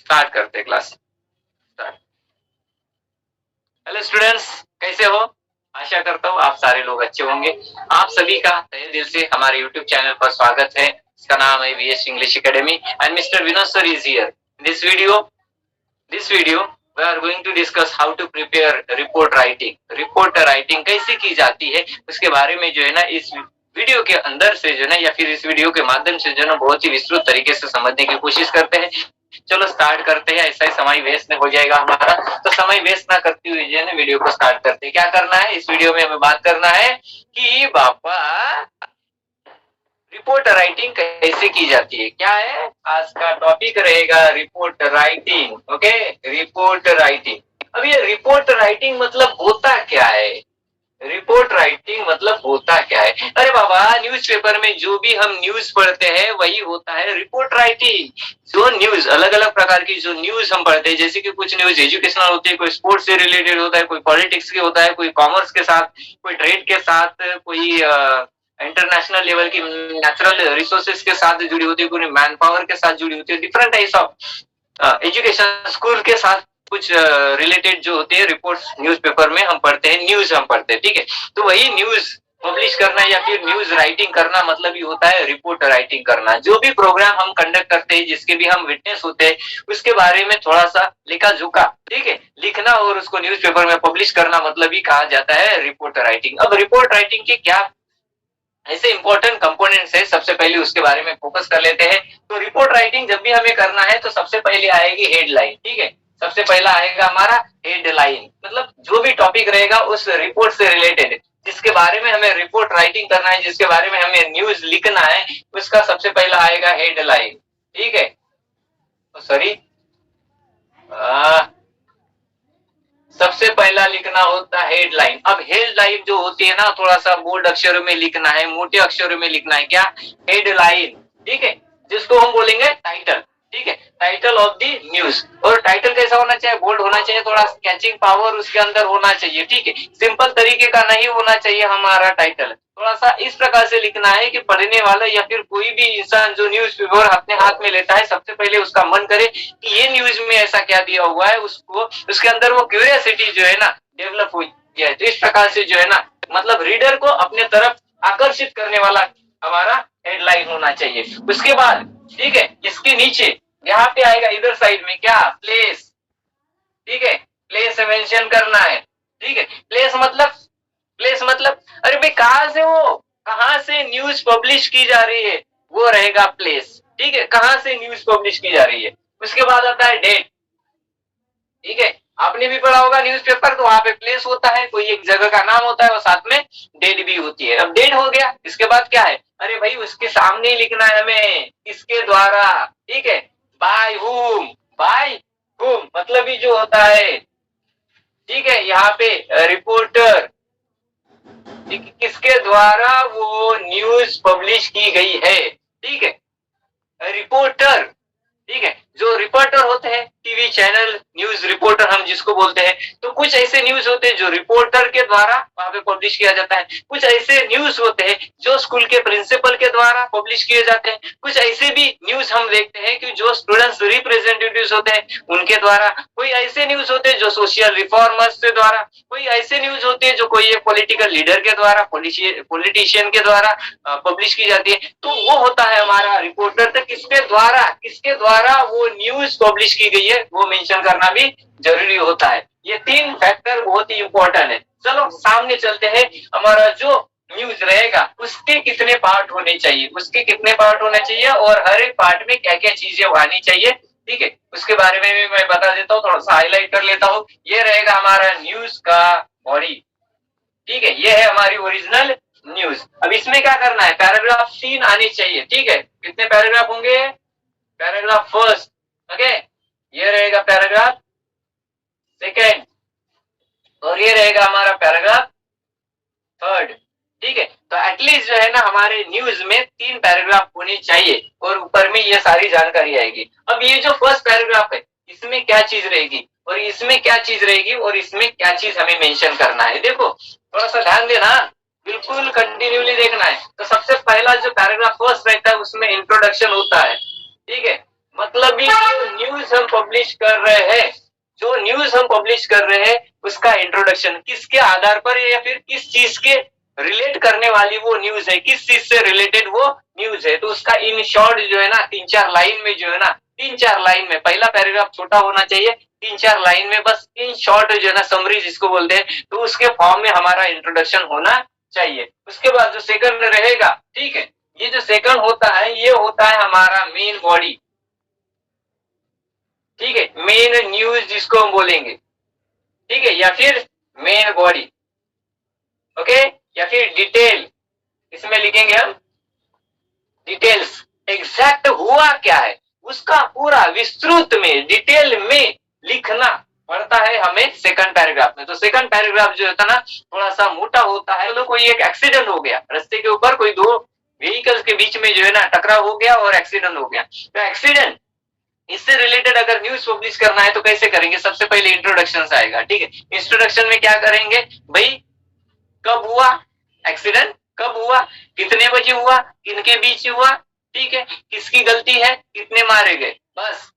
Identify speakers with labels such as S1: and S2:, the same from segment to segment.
S1: Start करते हैं class. Start. Hello students, कैसे हो? आशा करता हूँ आप सारे लोग अच्छे होंगे। आप सभी का तहे दिल से हमारे यूट्यूब चैनल पर स्वागत है। इसका नाम है VS English academy and mister Vinod sir is here. This video we are going to discuss how to prepare report writing. Report writing कैसे की जाती है उसके बारे में जो है ना इस वीडियो के अंदर से जो है ना या फिर इस वीडियो के माध्यम से जो है ना बहुत ही विस्तृत तरीके से समझने की कोशिश करते हैं। चलो स्टार्ट करते हैं, ऐसा ही समय वेस्ट हो जाएगा हमारा, तो समय वेस्ट ना करते हुए जो है ना वीडियो को स्टार्ट करते हैं। क्या करना है इस वीडियो में हमें बात करना है कि बापा रिपोर्ट राइटिंग कैसे की जाती है। क्या है आज का टॉपिक रहेगा, report writing. Okay, report writing. अब ये रिपोर्ट राइटिंग मतलब होता क्या है? रिपोर्ट राइटिंग मतलब होता क्या है? अरे बाबा, न्यूज़पेपर में जो भी हम न्यूज पढ़ते हैं वही होता है रिपोर्ट राइटिंग। जो न्यूज, अलग अलग प्रकार की जो न्यूज हम पढ़ते हैं, जैसे कि कुछ न्यूज एजुकेशनल होती है, कोई स्पोर्ट्स से रिलेटेड होता है, कोई पॉलिटिक्स के होता है, कोई कॉमर्स के साथ, कोई ट्रेड के साथ, कोई इंटरनेशनल लेवल की नेचुरल रिसोर्सेज के साथ जुड़ी होती है, कोई मैन पावर के साथ जुड़ी होती है। Different types of education, school के साथ कुछ रिलेटेड जो होती है रिपोर्ट्स न्यूज़पेपर में हम पढ़ते हैं, न्यूज हम पढ़ते हैं। ठीक है, तो वही न्यूज पब्लिश करना या फिर न्यूज राइटिंग करना मतलब ही होता है रिपोर्ट राइटिंग करना। जो भी प्रोग्राम हम कंडक्ट करते हैं, जिसके भी हम विटनेस होते हैं, उसके बारे में थोड़ा सा लिखा झुका, ठीक है, लिखना और उसको न्यूज़पेपर में पब्लिश करना मतलब ही कहा जाता है रिपोर्ट राइटिंग। अब रिपोर्ट राइटिंग के क्या ऐसे इंपॉर्टेंट कंपोनेंट्स है, सबसे पहले उसके बारे में फोकस कर लेते हैं। तो रिपोर्ट राइटिंग जब भी हमें करना है तो सबसे पहले आएगी हेडलाइन। ठीक है, सबसे पहला आएगा हमारा हेडलाइन, मतलब जो भी टॉपिक रहेगा उस रिपोर्ट से रिलेटेड, जिसके बारे में हमें रिपोर्ट राइटिंग करना है, जिसके बारे में हमें न्यूज लिखना है, उसका सबसे पहला आएगा हेडलाइन। ठीक है, तो सॉरी, सबसे पहला लिखना होता है हेडलाइन। अब हेडलाइन जो होती है ना, थोड़ा सा बोल्ड अक्षरों में लिखना है, मोटे अक्षरों में लिखना है। क्या? हेडलाइन। ठीक है, जिसको हम बोलेंगे टाइटल। ठीक है, टाइटल ऑफ द न्यूज। और टाइटल कैसा होना चाहिए? बोल्ड होना चाहिए, थोड़ा कैचिंग पावर उसके अंदर होना चाहिए। ठीक है, सिंपल तरीके का नहीं होना चाहिए हमारा टाइटल। थोड़ा सा इस प्रकार से लिखना है कि पढ़ने वाला या फिर कोई भी इंसान जो न्यूज पेपर अपने हाथ में लेता है, सबसे पहले उसका मन करे कि ये न्यूज में ऐसा क्या दिया हुआ है, उसको उसके अंदर वो क्यूरियोसिटी जो है ना डेवलप हुई है। तो इस प्रकार से जो है ना, मतलब रीडर को अपने तरफ आकर्षित करने वाला हमारा हेडलाइन होना चाहिए। उसके बाद ठीक है, इसके नीचे यहाँ पे आएगा इधर साइड में क्या? प्लेस। ठीक है, प्लेस मेंशन करना है। ठीक है, प्लेस मतलब अरे भाई कहाँ से, वो कहाँ से न्यूज पब्लिश की जा रही है, वो रहेगा प्लेस। ठीक है, कहाँ से न्यूज पब्लिश की जा रही है। उसके बाद आता है डेट। ठीक है, आपने भी पढ़ा होगा न्यूज़पेपर, तो वहां पे प्लेस होता है, कोई एक जगह का नाम होता है और साथ में डेट भी होती है। अब डेट हो गया, इसके बाद क्या है? अरे भाई उसके सामने ही लिखना है हमें, किसके द्वारा। ठीक है, बाय हुम। बाय हुम मतलब ही जो होता है, ठीक है, यहाँ पे रिपोर्टर, किसके द्वारा वो न्यूज पब्लिश की गई है। ठीक है, रिपोर्टर। ठीक है, जो रिपोर्टर होते हैं, टीवी चैनल न्यूज रिपोर्टर हम जिसको बोलते हैं, तो कुछ ऐसे न्यूज होते हैं जो रिपोर्टर के द्वारा वहां पे पब्लिश किया जाता है। कुछ ऐसे न्यूज होते हैं जो स्कूल के प्रिंसिपल के द्वारा पब्लिश किए जाते हैं। कुछ ऐसे भी न्यूज हम देखते हैं कि जो स्टूडेंट्स रिप्रेजेंटेटिव्स होते हैं उनके द्वारा। कोई ऐसे न्यूज होते हैं जो सोशल रिफॉर्मर्स के द्वारा। कोई ऐसे न्यूज होते हैं जो कोई एक पॉलिटिकल लीडर के द्वारा, पॉलिटिशियन के द्वारा पब्लिश की जाती है। तो वो होता है हमारा रिपोर्टर। तो किसके द्वारा वो न्यूज पब्लिश की गई है वो मेंशन करना भी जरूरी होता है। ये तीन फैक्टर बहुत ही इंपॉर्टेंट है। चलो सामने चलते हैं। हमारा जो न्यूज रहेगा उसके कितने पार्ट होने चाहिए, उसके कितने पार्ट होने चाहिए और हर एक पार्ट में क्या क्या चीजें आनी चाहिए। ठीक है, उसके बारे में भी मैं बता देता हूँ, थोड़ा सा हाईलाइट कर लेता हूँ। ये रहेगा हमारा न्यूज का बॉडी। ठीक है, ये है हमारी ओरिजिनल न्यूज। अब इसमें क्या करना है? पैराग्राफ 3 आने चाहिए। ठीक है, कितने पैराग्राफ होंगे? Paragraph first. ओके, ये रहेगा पैराग्राफ सेकेंड और ये रहेगा हमारा पैराग्राफ थर्ड। ठीक है, तो एटलीस्ट जो है ना हमारे न्यूज में 3 पैराग्राफ होने चाहिए और ऊपर में ये सारी जानकारी आएगी। अब ये जो फर्स्ट पैराग्राफ है इसमें क्या चीज रहेगी और इसमें क्या चीज रहेगी और इसमें क्या चीज हमें मेंशन करना है, देखो थोड़ा सा ध्यान देना, बिल्कुल कंटिन्यूली देखना है। तो सबसे पहला जो पैराग्राफ फर्स्ट रहता है उसमें इंट्रोडक्शन होता है। ठीक है, मतलब भी न्यूज न्यूज हम पब्लिश कर रहे हैं, जो न्यूज हम पब्लिश कर रहे हैं उसका इंट्रोडक्शन किसके आधार पर है या फिर किस चीज के रिलेट करने वाली वो न्यूज है, किस चीज से रिलेटेड वो न्यूज है, तो उसका इन शॉर्ट जो है ना 3-4 लाइन में जो है ना 3-4 लाइन में, पहला पैराग्राफ छोटा होना चाहिए, 3-4 लाइन में बस इन शॉर्ट जो है ना समरी जिसको बोलते हैं, तो उसके फॉर्म में हमारा इंट्रोडक्शन होना चाहिए। उसके बाद जो सेकंड रहेगा, ठीक है, ये जो सेकंड होता है ये होता है हमारा मेन बॉडी, ठीक है, मेन न्यूज जिसको हम बोलेंगे, ठीक है, या फिर मेन बॉडी, ओके, या फिर डिटेल, इसमें लिखेंगे हम डिटेल्स, एग्जैक्ट हुआ क्या है उसका पूरा विस्तृत में डिटेल में लिखना पड़ता है हमें सेकंड पैराग्राफ में। तो सेकंड पैराग्राफ जो होता है ना थोड़ा सा मोटा होता है, तो कोई एक एक्सीडेंट हो गया रास्ते के ऊपर, कोई दो व्हीकल्स के बीच में जो है ना टकराव हो गया और एक्सीडेंट हो गया, तो एक्सीडेंट इससे रिलेटेड अगर न्यूज पब्लिश करना है तो कैसे करेंगे, सबसे पहले इंट्रोडक्शन से आएगा, ठीक है, इंट्रोडक्शन में क्या करेंगे भाई, कब हुआ एक्सीडेंट, कब हुआ, कितने बजे हुआ, किनके बीच हुआ, ठीक है, किसकी गलती है, कितने मारे गए, बस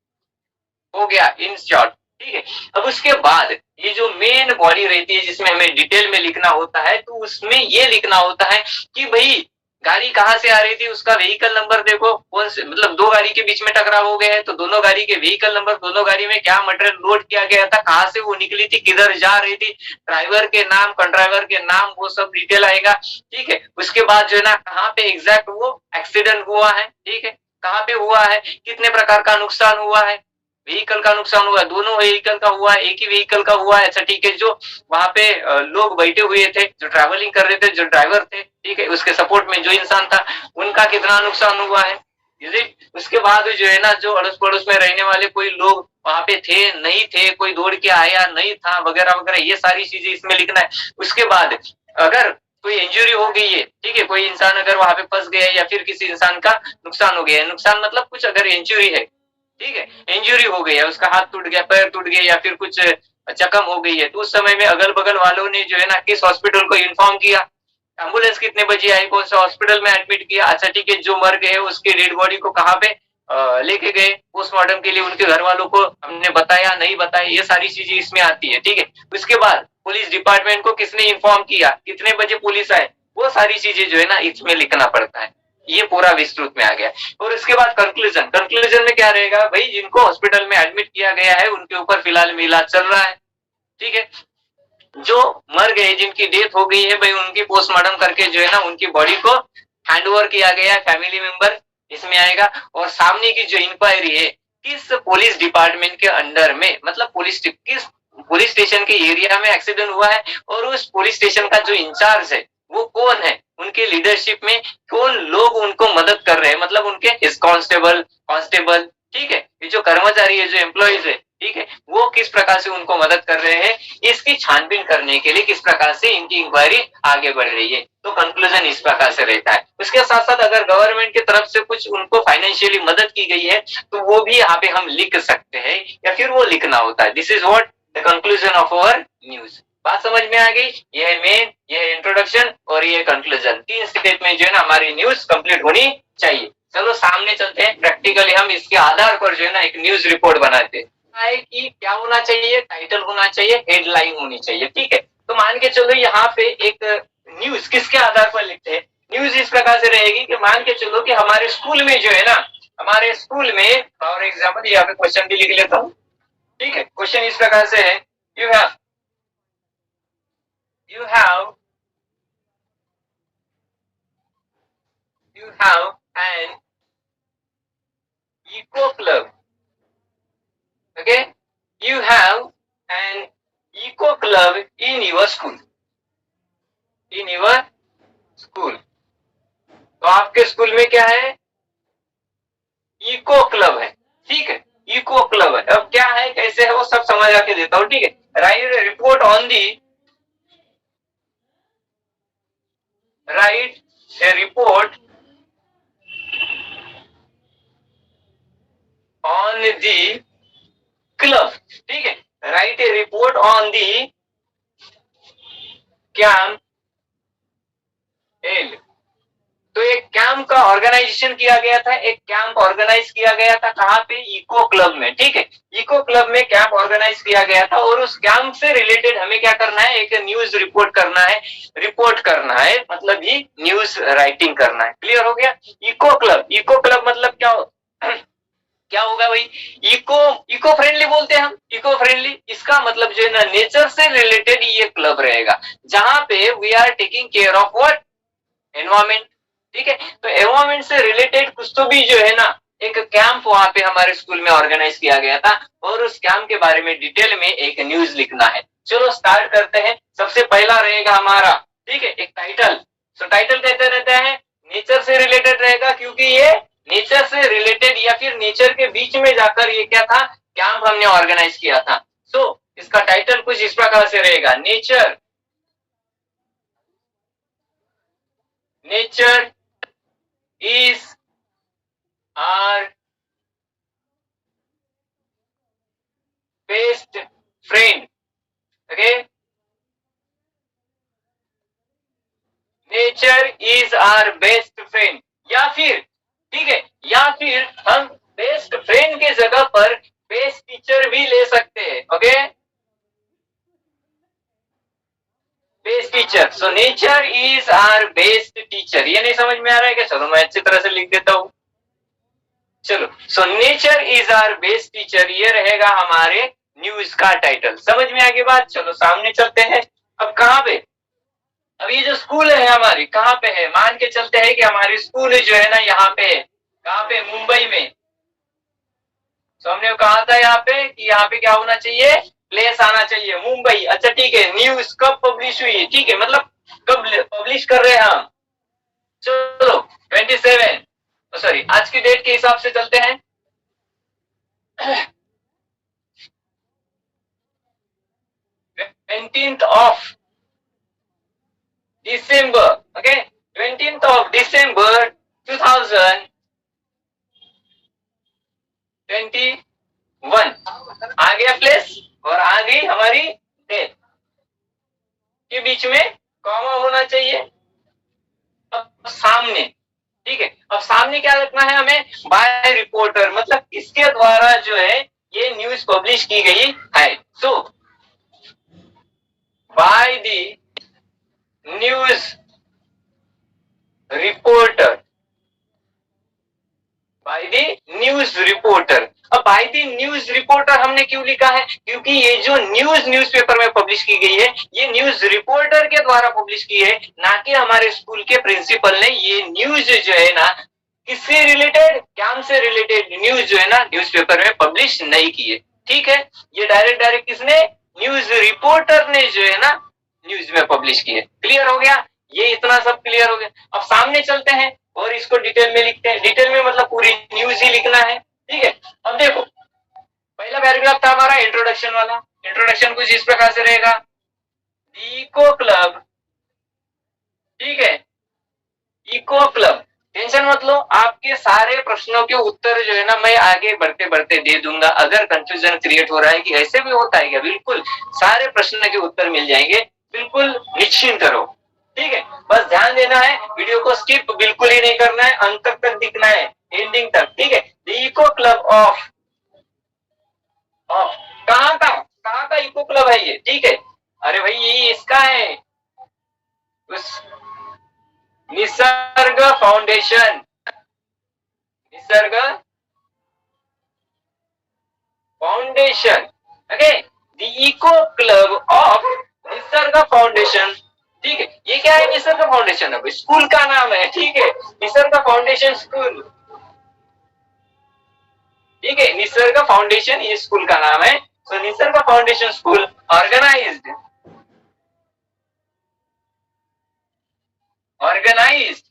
S1: हो गया इन शॉर्ट, ठीक है। अब उसके बाद ये जो मेन बॉडी रहती है जिसमें हमें डिटेल में लिखना होता है, तो उसमें ये लिखना होता है कि भाई गाड़ी कहां से आ रही थी, उसका व्हीकल नंबर देखो, कौन से मतलब दो गाड़ी के बीच में टकराव हो गया है तो दोनों गाड़ी के व्हीकल नंबर, दोनों गाड़ी में क्या मटेरियल लोड किया गया था, कहां से वो निकली थी, किधर जा रही थी, ड्राइवर के नाम, कंट्राइवर के नाम, वो सब डिटेल आएगा, ठीक है। उसके बाद जो है ना कहाँ पे एग्जैक्ट वो एक्सीडेंट हुआ है, ठीक है, कहाँ पे हुआ है, कितने प्रकार का नुकसान हुआ है, व्हीकल का नुकसान हुआ, दोनों व्हीकल का हुआ है, एक ही व्हीकल का हुआ है, अच्छा ठीक है, जो वहां पे लोग बैठे हुए थे, जो ट्रैवलिंग कर रहे थे, जो ड्राइवर थे, ठीक है, उसके सपोर्ट में जो इंसान था उनका कितना नुकसान हुआ है, उसके बाद जो है ना जो अड़ोस पड़ोस में रहने वाले कोई लोग वहां पे थे नहीं थे, कोई दौड़ के आया नहीं था, वगैरह वगैरह, ये सारी चीजें इसमें लिखना है। उसके बाद अगर कोई इंजरी हो गई है, ठीक है, कोई इंसान अगर वहां पे फंस गया है या फिर किसी इंसान का नुकसान हो गया है, नुकसान मतलब कुछ अगर इंजरी है, ठीक है, इंजरी हो गई है, उसका हाथ टूट गया, पैर टूट गया या फिर कुछ जख्म हो गई है, तो उस समय में अगल बगल वालों ने जो है ना किस हॉस्पिटल को इन्फॉर्म किया, एम्बुलेंस कितने बजे आई, कौन सा हॉस्पिटल में एडमिट किया, अच्छा ठीक है, जो मर गए उसकी डेड बॉडी को कहाँ पे लेके गए पोस्टमार्टम के लिए, उनके घर वालों को हमने बताया नहीं बताया, ये सारी चीजें इसमें आती है, ठीक है। उसके बाद पुलिस डिपार्टमेंट को किसने इन्फॉर्म किया, कितने बजे पुलिस आए, वो सारी चीजें जो है ना इसमें लिखना पड़ता है, ये पूरा विस्तृत में आ गया। और उसके बाद कंक्लूजन, कंक्लूजन में क्या रहेगा भाई, जिनको हॉस्पिटल में एडमिट किया गया है उनके ऊपर फिलहाल में इलाज चल रहा है, ठीक है, जो मर गए जिनकी डेथ हो गई है भाई उनकी पोस्टमार्टम करके जो है ना उनकी बॉडी को हैंड ओवर किया गया है, फैमिली मेंबर इसमें आएगा। और सामने की जो इंक्वायरी है किस पुलिस डिपार्टमेंट के अंडर में, मतलब किस पुलिस स्टेशन के एरिया में एक्सीडेंट हुआ है और उस पुलिस स्टेशन का जो इंचार्ज है वो कौन है, उनके लीडरशिप में कौन लोग उनको मदद कर रहे हैं, मतलब उनके कांस्टेबल, ठीक है, ये जो कर्मचारी है, जो एम्प्लॉइज है, ठीक है, वो किस प्रकार से उनको मदद कर रहे हैं, इसकी छानबीन करने के लिए किस प्रकार से इनकी इंक्वायरी आगे बढ़ रही है, तो कंक्लूजन इस प्रकार से रहता है। उसके साथ साथ अगर गवर्नमेंट की तरफ से कुछ उनको फाइनेंशियली मदद की गई है तो वो भी यहाँ पे हम लिख सकते हैं या फिर वो लिखना होता है। This is what the conclusion of our news. बात समझ में आ गई, ये है मेन, ये है इंट्रोडक्शन और ये कंक्लूजन, 3 स्टेप में जो है ना हमारी न्यूज कंप्लीट होनी चाहिए। चलो सामने चलते हैं, प्रैक्टिकली हम इसके आधार पर जो है ना एक न्यूज रिपोर्ट बनाते हैं। है कि क्या होना चाहिए, टाइटल होना चाहिए, हेडलाइन होनी चाहिए, ठीक है। तो मान के चलो यहाँ पे एक न्यूज किसके आधार पर लिखते हैं, न्यूज इस प्रकार से रहेगी कि मान के चलो कि हमारे स्कूल में जो है ना, हमारे स्कूल में फॉर एग्जाम्पल यहाँ पे क्वेश्चन भी लिख लेता हूँ, ठीक है। क्वेश्चन इस प्रकार से है, you have an eco club, okay, you have an eco club in your school, तो आपके स्कूल में क्या है, इको क्लब है, ठीक है, इको क्लब है। अब क्या है कैसे है वो सब समझ आके देता हूँ, ठीक है। Right A report on the club, ठीक है, right A report on the camp L, तो एक कैंप का ऑर्गेनाइजेशन किया गया था, एक कैंप ऑर्गेनाइज किया गया था कहाँ पे, इको क्लब में, ठीक है। इको क्लब में कैंप ऑर्गेनाइज किया गया था और उस कैंप से रिलेटेड हमें क्या करना है, एक न्यूज रिपोर्ट करना है, मतलब ही न्यूज राइटिंग करना है। क्लियर हो गया। इको क्लब मतलब क्या क्या होगा भाई, इको फ्रेंडली बोलते हैं हम, इको फ्रेंडली, इसका मतलब जो है ना नेचर से रिलेटेड ये क्लब रहेगा, जहां पे we are taking care of what, environment, ठीक है। तो एनवायरमेंट से रिलेटेड कुछ तो भी जो है ना, एक कैंप वहां पे हमारे स्कूल में ऑर्गेनाइज किया गया था और उस कैंप के बारे में डिटेल में एक न्यूज लिखना है। चलो स्टार्ट करते हैं। सबसे पहला रहेगा हमारा, ठीक है, एक टाइटल। तो टाइटल कहते रहते हैं नेचर से रिलेटेड रहेगा, क्योंकि ये नेचर से रिलेटेड या फिर नेचर के बीच में जाकर ये क्या था, कैंप हमने ऑर्गेनाइज किया था। सो इसका टाइटल कुछ इस प्रकार से रहेगा, nature is our best friend, okay, nature is our best friend, या फिर, ठीक है, या फिर हम बेस्ट फ्रेंड के जगह पर बेस्ट टीचर भी ले सकते हैं, okay, best teacher. So nature is our best teacher. ये नहीं समझ में आ रहा है क्या? चलो मैं अच्छी तरह से लिख देता हूं। चलो, so nature is our best teacher, ये रहेगा हमारे न्यूज का टाइटल। समझ में आ गई बात? चलो सामने चलते हैं। अब कहां पे, अब ये जो स्कूल है हमारी कहां पे है, मान के चलते हैं कि हमारी स्कूल जो है ना यहाँ पे है, कहां पे, मुंबई में। तो हमने कहा था यहाँ पे कि यहाँ पे क्या होना चाहिए, प्लेस आना चाहिए, मुंबई। अच्छा ठीक है, न्यूज कब पब्लिश हुई, ठीक है, मतलब कब पब्लिश कर रहे हैं हम। चलो 27, सॉरी आज की डेट के हिसाब से चलते हैं। 20th of December, okay, 20th of December 2021। आ गया प्लेस और आ गई हमारी डेट, के बीच में कॉमा होना चाहिए। अब सामने, ठीक है, अब सामने क्या रखना है हमें, बाय रिपोर्टर, मतलब किसके द्वारा जो है ये न्यूज पब्लिश की गई है। So by the news reporter, by the news reporter. अब बाय द न्यूज रिपोर्टर हमने क्यों लिखा है, क्योंकि ये जो न्यूज़पेपर में पब्लिश की गई है, ये न्यूज रिपोर्टर के द्वारा पब्लिश की है, ना कि हमारे स्कूल के प्रिंसिपल ने ये न्यूज जो है ना किससे रिलेटेड, कैंप से रिलेटेड न्यूज जो है ना न्यूज़पेपर में पब्लिश नहीं की है। ठीक है, ये डायरेक्ट किसने, न्यूज रिपोर्टर ने जो है ना न्यूज में पब्लिश की है। क्लियर हो गया, ये इतना सब क्लियर हो गया। अब सामने चलते हैं और इसको डिटेल में लिखते हैं। डिटेल में मतलब पूरी न्यूज ही लिखना है, ठीक है। अब देखो पहला पैराग्राफ था हमारा इंट्रोडक्शन वाला। इंट्रोडक्शन कुछ इस प्रकार से रहेगा, इको क्लब, ठीक है, इको क्लब, टेंशन मत लो, आपके सारे प्रश्नों के उत्तर जो है ना मैं आगे बढ़ते बढ़ते दे दूंगा। अगर कंफ्यूजन क्रिएट हो रहा है कि ऐसे भी होता है क्या, बिल्कुल सारे प्रश्न के उत्तर मिल जाएंगे, बिल्कुल निश्चिंत रहो, ठीक है। बस ध्यान देना है, वीडियो को स्किप बिल्कुल ही नहीं करना है, अंत तक दिखना है, एंडिंग तक, ठीक है। द इको क्लब ऑफ कहाँ का इको क्लब है ये, ठीक है। अरे भाई यही इसका है, उस Nisarg foundation, Nisarg foundation, okay, the eco club of Nisarg foundation, ठीक है। ये क्या है, निसर्ग फाउंडेशन है, स्कूल का नाम है, ठीक है, निसर्ग फाउंडेशन स्कूल, ठीक है, निसर्ग फाउंडेशन ये स्कूल का नाम है। तो निसर्ग फाउंडेशन स्कूल ऑर्गेनाइज्ड,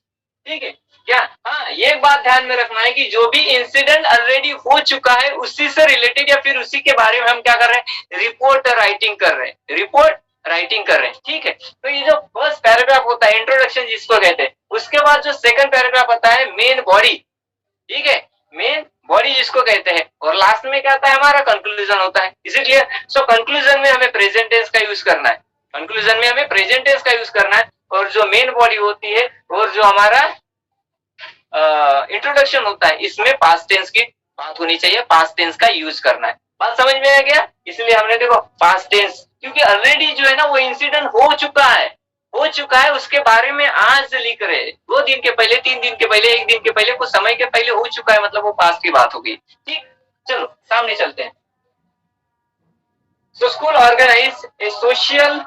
S1: ठीक है क्या। हाँ, ये बात ध्यान में रखना है कि जो भी इंसिडेंट ऑलरेडी हो चुका है उसी से रिलेटेड या फिर उसी के बारे में हम क्या कर रहे हैं, रिपोर्ट राइटिंग कर रहे हैं, रिपोर्ट राइटिंग कर रहे हैं, ठीक है। तो ये जो फर्स्ट पैराग्राफ होता है इंट्रोडक्शन जिसको कहते हैं, उसके बाद जो सेकंड पैराग्राफ आता है मेन बॉडी, ठीक है, मेन बॉडी जिसको कहते हैं, और लास्ट में क्या आता है हमारा कंक्लूजन होता है। इसीलिए सो कंक्लूजन में हमें प्रेजेंट टेंस का यूज करना है, कंक्लूजन में हमें प्रेजेंट टेंस का यूज करना है, और जो मेन बॉडी होती है और जो हमारा इंट्रोडक्शन होता है, इसमें पास्ट टेंस की बात होनी चाहिए, पास्ट टेंस का यूज करना है। बात समझ में आ गया? इसलिए हमने देखो पास्ट टेंस, क्योंकि ऑलरेडी जो है ना वो इंसिडेंट हो चुका है, उसके बारे में आज लिख रहे हैं, 2 दिन के पहले, 3 दिन के पहले, 1 दिन के पहले, कुछ समय के पहले हो चुका है, मतलब वो पास्ट की बात होगी। ठीक, चलो सामने चलते हैं। So school organize a social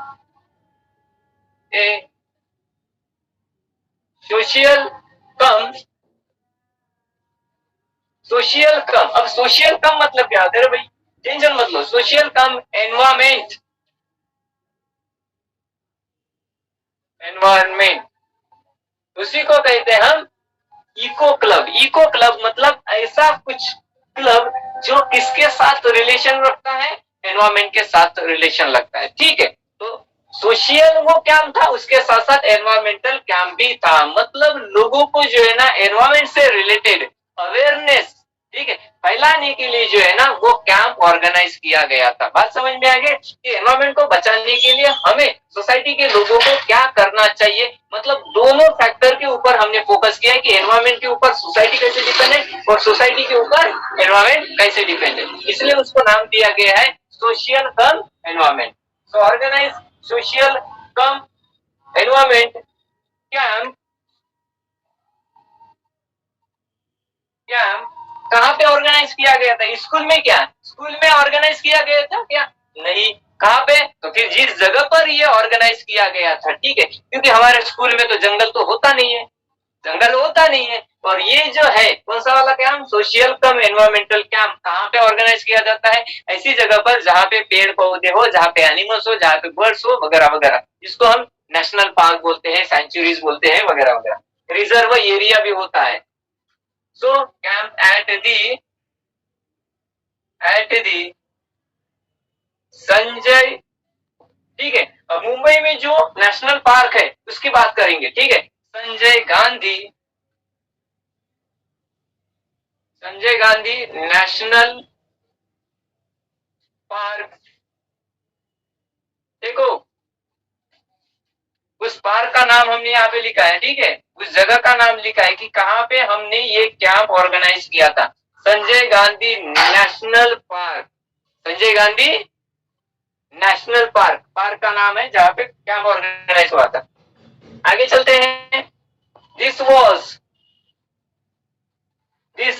S1: कम अब सोशल कम मतलब क्या होता है भाई? टेंशन मतलब सोशल कम एनवायरमेंट उसी को कहते हैं हम इको क्लब मतलब ऐसा कुछ क्लब जो किसके साथ रिलेशन रखता है? एनवायरमेंट के साथ रिलेशन लगता है। ठीक है, तो सोशल वो कैंप था, उसके साथ साथ एनवायरमेंटल कैंप भी था, मतलब लोगों को जो है ना एनवायरमेंट से रिलेटेड अवेयरनेस, ठीक है, फैलाने के लिए जो है ना वो कैंप ऑर्गेनाइज किया गया था। बात समझ में आ गई कि एनवायरमेंट को बचाने के लिए हमें सोसाइटी के लोगों को क्या करना चाहिए, मतलब दोनों फैक्टर के ऊपर हमने फोकस किया है कि एनवायरमेंट के ऊपर सोसाइटी कैसे डिपेंड है और सोसाइटी के ऊपर एनवायरमेंट कैसे डिपेंड है, इसलिए उसको नाम दिया गया है सोशल कम एनवायरमेंट। सो ऑर्गेनाइज सोशल कम एनवायरमेंट कैंप कहाँ पे ऑर्गेनाइज किया गया था? स्कूल में। क्या स्कूल में ऑर्गेनाइज किया गया था क्या? नहीं। कहाँ पे? तो फिर जिस जगह पर ये ऑर्गेनाइज किया गया था, ठीक है, क्योंकि हमारे स्कूल में तो जंगल तो होता नहीं है, और ये जो है कौन सा वाला कैंप? सोशल कम एनवायरमेंटल कैंप कहाँ पे ऑर्गेनाइज किया जाता है? ऐसी जगह पर जहाँ पे पेड़ पौधे हो, जहाँ पे एनिमल्स हो, जहाँ पे बर्ड्स हो, वगैरह वगैरह, जिसको हम नेशनल पार्क बोलते हैं, सेंचुरीज बोलते हैं, वगैरह वगैरह, रिजर्व एरिया भी होता है। So camp at the Sanjay, ठीक है। अब मुंबई में जो नेशनल पार्क है उसकी बात करेंगे, ठीक है, संजय गांधी नेशनल पार्क। देखो उस पार्क का नाम हमने यहाँ पे लिखा है, ठीक है, उस जगह का नाम लिखा है कि कहाँ पे हमने ये कैंप ऑर्गेनाइज किया था, Sanjay Gandhi national park. Sanjay Gandhi national park park का नाम है जहाँ पे कैंप ऑर्गेनाइज हुआ था। आगे चलते हैं। This was the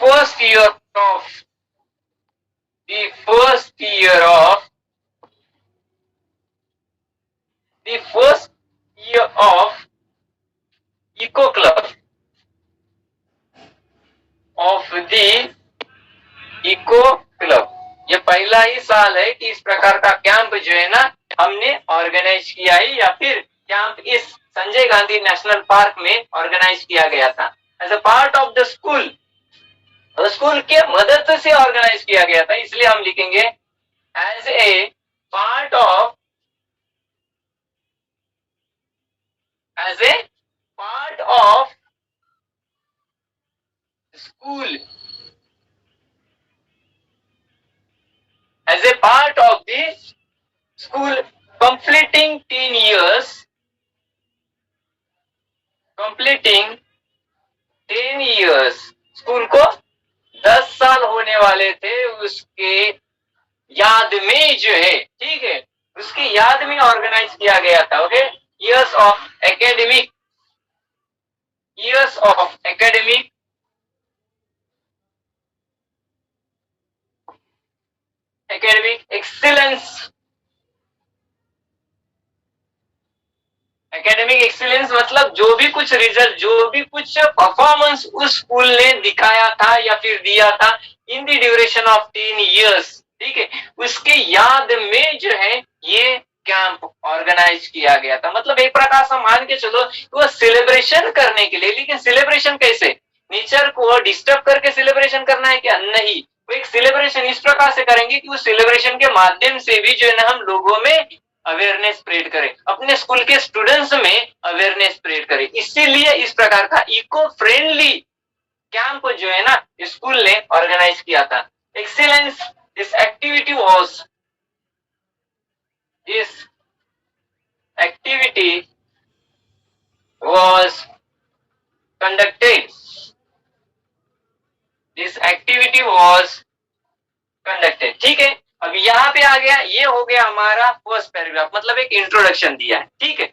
S1: first year of the first year of eco club ये पहला ही साल है कि इस प्रकार का कैंप जो है ना हमने ऑर्गेनाइज किया है, या फिर कैंप इस संजय गांधी नेशनल पार्क में ऑर्गेनाइज किया गया था as a part of the school के मदद से ऑर्गेनाइज किया गया था, इसलिए हम लिखेंगे as a part of school, as a part of the school completing 10 years स्कूल को 10 साल होने वाले थे, उसके याद में जो है, ठीक है, उसके याद में ऑर्गेनाइज किया गया था। Okay, years of academic academic excellence मतलब जो भी कुछ रिजल्ट, जो भी कुछ परफॉर्मेंस उस स्कूल ने दिखाया था या फिर दिया था in the duration of 10 years, ठीक है, उसके याद में जो है ये कैंप ऑर्गेनाइज किया गया था। मतलब एक प्रकार से मान के चलो वो सेलिब्रेशन करने के लिए, लेकिन सेलिब्रेशन कैसे? नेचर को डिस्टर्ब करके सेलिब्रेशन करना है क्या? नहीं, वो एक सेलिब्रेशन इस प्रकार से करेंगे कि उस सेलिब्रेशन के माध्यम से भी जो है ना हम लोगों में अवेयरनेस स्प्रेड करें, अपने स्कूल के स्टूडेंट्स में अवेयरनेस स्प्रेड करें। इसीलिए इस प्रकार का इको फ्रेंडली कैंप जो है ना स्कूल ने ऑर्गेनाइज किया था। Excellence this activity was this activity was conducted. This activity was conducted. ठीक है, अब यहाँ पे आ गया, ये हो गया हमारा फर्स्ट पैराग्राफ, मतलब एक इंट्रोडक्शन दिया है। ठीक है,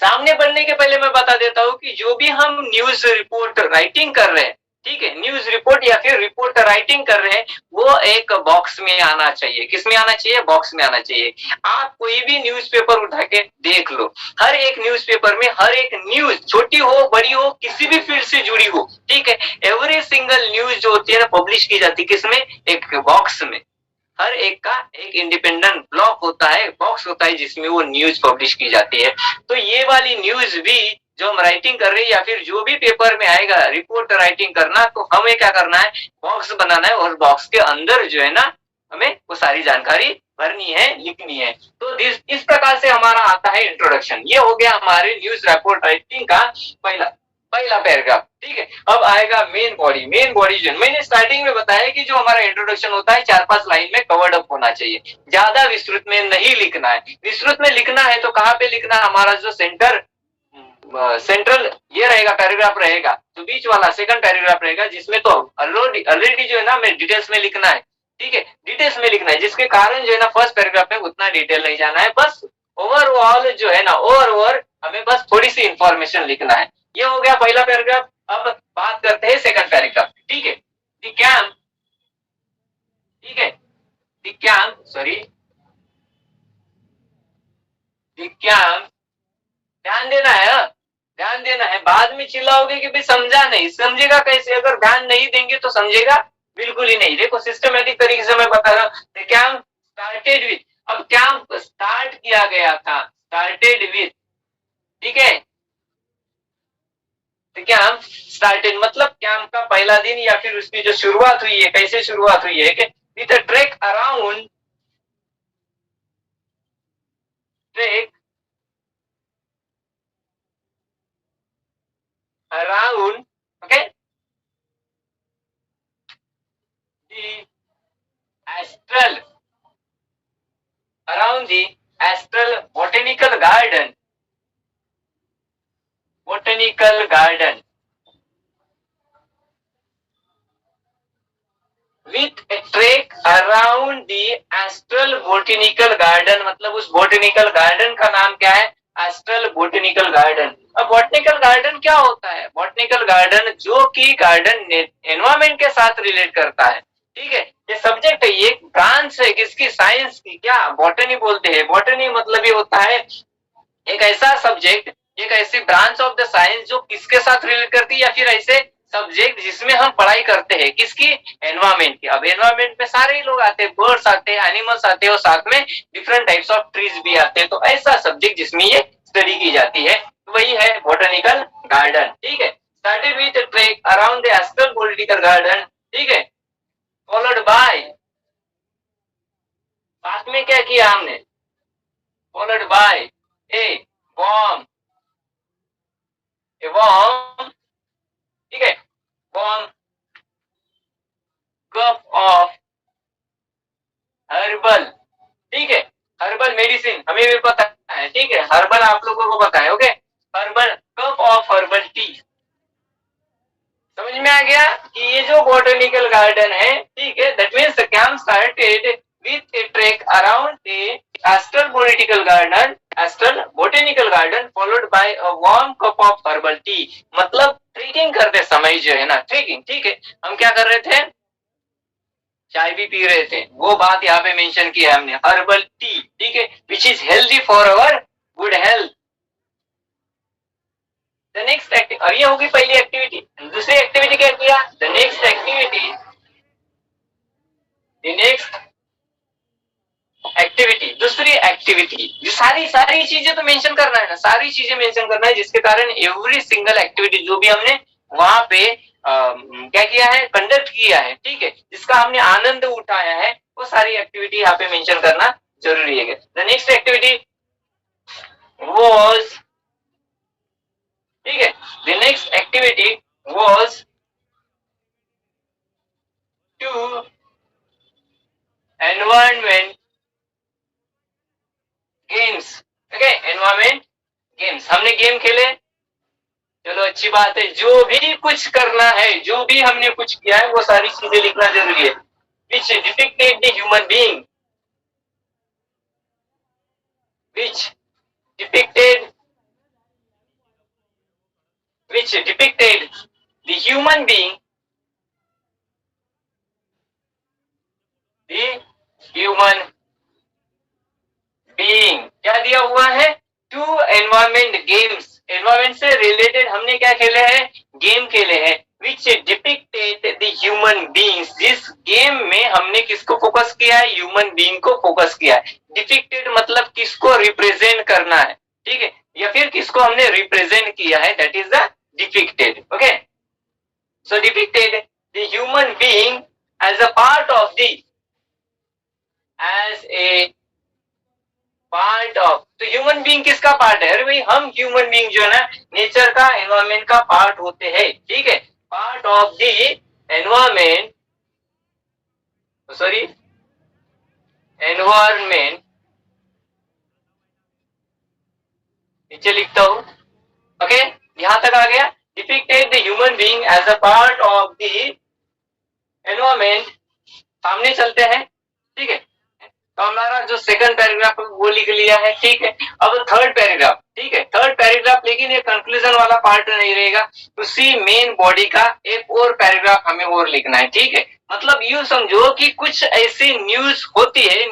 S1: सामने बढ़ने के पहले मैं बता देता हूँ कि जो भी हम न्यूज रिपोर्ट राइटिंग कर रहे हैं, ठीक है, न्यूज रिपोर्ट या फिर रिपोर्ट राइटिंग कर रहे हैं, वो एक बॉक्स में आना चाहिए। किस में आना चाहिए? बॉक्स में आना चाहिए। आप कोई भी न्यूज़पेपर उठा के देख लो, हर एक न्यूज़पेपर में हर एक न्यूज, छोटी हो बड़ी हो, किसी भी फील्ड से जुड़ी हो, ठीक है, एवरी सिंगल न्यूज जो होती है ना, पब्लिश की जाती है किसमें? एक बॉक्स में। हर एक का एक इंडिपेंडेंट ब्लॉक होता है, बॉक्स होता है, जिसमें वो न्यूज पब्लिश की जाती है। तो ये वाली न्यूज भी जो हम राइटिंग कर रहे हैं या फिर जो भी पेपर में आएगा रिपोर्ट राइटिंग करना, तो हमें क्या करना है? बॉक्स बनाना है, और बॉक्स के अंदर जो है ना, हमें वो सारी जानकारी भरनी है, लिखनी है। तो इस प्रकार से हमारा आता है इंट्रोडक्शन। ये हो गया हमारे न्यूज रिपोर्ट राइटिंग का पहला पहला पैराग्राफ। ठीक है, अब आएगा मेन बॉडी। मेन बॉडी जो मैंने स्टार्टिंग में बताया कि जो हमारा इंट्रोडक्शन होता है 4-5 लाइन में कवर्ड अप होना चाहिए, ज्यादा विस्तृत में नहीं लिखना है। विस्तृत में लिखना है तो कहाँ पे लिखना है? हमारा जो सेंट्रल ये रहेगा, पैराग्राफ रहेगा, तो बीच वाला सेकंड पैराग्राफ रहेगा, जिसमें तो ऑलरेडी जो है ना, हमें डिटेल्स में लिखना है। ठीक है, डिटेल्स में लिखना है, जिसके कारण जो है ना, फर्स्ट पैराग्राफ में उतना डिटेल नहीं जाना है, बस ओवरऑल जो है ना, ओवर हमें बस थोड़ी सी इंफॉर्मेशन लिखना है। ये हो गया पहला पैराग्राफ। अब बात करते हैं सेकंड पैराग्राफ। ठीक है, द कैंप, ठीक है, the camp, sorry, the camp, ध्यान देना है, ध्यान देना है। बाद में चिल्लाओगे कि भाई समझा नहीं, समझेगा कैसे? अगर ध्यान नहीं देंगे तो समझेगा बिल्कुल ही नहीं। देखो, सिस्टमेटिक तरीके से मैं बता रहा हूँ। द कैंप स्टार्टेड विथ, अब कैंप स्टार्ट किया गया था, स्टार्टेड विथ, ठीक है, तो कैंप स्टार्टेड मतलब कैंप का पहला दिन या फिर उसकी जो शुरुआत हुई है, कैसे शुरुआत हुई है कि with a track around, track around, okay, the astral, around the astral botanical garden, botanical garden, with A track around the astral botanical garden, मतलब उस बोटेनिकल गार्डन का नाम क्या है? Astral botanical garden. अब बोटेनिकल गार्डन क्या होता है? बोटेनिकल गार्डन जो कि गार्डन एनवायरमेंट के साथ रिलेट करता है। ठीक है, ये सब्जेक्ट है, ये ब्रांच है किसकी? साइंस की। क्या बॉटनी बोलते हैं? बॉटनी मतलब ये होता है एक ऐसा सब्जेक्ट, एक ऐसी ब्रांच ऑफ द साइंस जो किसके साथ रिलेट करती है, या फिर ऐसे सब्जेक्ट जिसमें हम पढ़ाई करते हैं किसकी? एनवायरमेंट की। अब एनवायरमेंट में सारे ही लोग आते हैं, बर्ड्स आते हैं, एनिमल्स आते हैं, और साथ में डिफरेंट टाइप्स ऑफ ट्रीज भी आते हैं। तो ऐसा सब्जेक्ट जिसमें ये स्टडी की जाती है, तो वही है बोटेनिकल गार्डन। ठीक है, started with trek around the astral botanical garden, ठीक है, फॉलोड बाय, साथ में क्या किया हमने? Followed by a warm, a warm, ठीक है, warm cup of herbal, ठीक है, हर्बल मेडिसिन हमें भी पता है, ठीक है, हर्बल आप लोगों को पता है, okay, herbal cup of herbal tea. समझ में आ गया कि ये जो बोटेनिकल गार्डन है, ठीक है, that means the camp started with A track around the astral botanical garden, astral botanical garden, followed by a warm cup of herbal tea. मतलब ट्रेकिंग करते समय जो है ना, ट्रेकिंग, ठीक है, हम क्या कर रहे थे? चाय भी पी रहे थे, वो बात यहाँ पे मेंशन किया है हमने, हर्बल टी, ठीक है, which is healthy for our good health. The next activity, और ये होगी पहली एक्टिविटी। दूसरी एक्टिविटी क्या किया? The next activity, the next activity, दूसरी एक्टिविटी, जो सारी सारी चीजें तो मेंशन करना है ना, सारी चीजें मेंशन करना है, जिसके कारण एवरी सिंगल एक्टिविटी जो भी हमने वहां पे क्या किया है? कंडक्ट किया है, ठीक है, जिसका हमने आनंद उठाया है, वो सारी एक्टिविटी यहाँ पे मेंशन करना जरूरी है। द नेक्स्ट एक्टिविटी वाज, ठीक है, the next activity was to environment, games, okay, environment games, हमने गेम खेले, चलो अच्छी बात है। जो भी कुछ करना है, जो भी हमने कुछ किया है वो सारी चीजें लिखना जरूरी है। Which depicted the human being, which depicted which depicted the human being, the human being, क्या दिया हुआ है, टू एनवायरमेंट गेम्स, एनवायरमेंट से रिलेटेड हमने क्या खेले हैं, गेम खेले हैं, विच डिपिक्टेड द ह्यूमन बीइंग्स, जिस गेम में हमने किसको फोकस किया है, ह्यूमन बीइंग को फोकस किया है। डिपिक्टेड मतलब किसको रिप्रेजेंट करना है, ठीक है, या फिर किसको हमने रिप्रेजेंट किया है, that is the depicted, okay. So depicted the human being as a part of the, as a part of, तो ह्यूमन बीइंग किसका पार्ट है, अरे भाई हम ह्यूमन बीइंग जो है ना नेचर का, एनवायरमेंट का पार्ट होते हैं, ठीक है, part of the environment, sorry environment, नीचे लिखता हूं, ओके, यहां तक आ गया। Depicted the human being as a part of the environment, सामने चलते हैं, ठीक है, तो हमारा जो सेकंड पैराग्राफ वो लिख लिया है, ठीक है। अब थर्ड पैराग्राफ, ठीक है, थर्ड पैराग्राफ, लेकिन ये कंक्लूजन वाला पार्ट नहीं रहेगा, उसी मेन बॉडी का एक और पैराग्राफ हमें और लिखना है, ठीक है। मतलब यूं समझो कि कुछ ऐसी न्यूज होती है,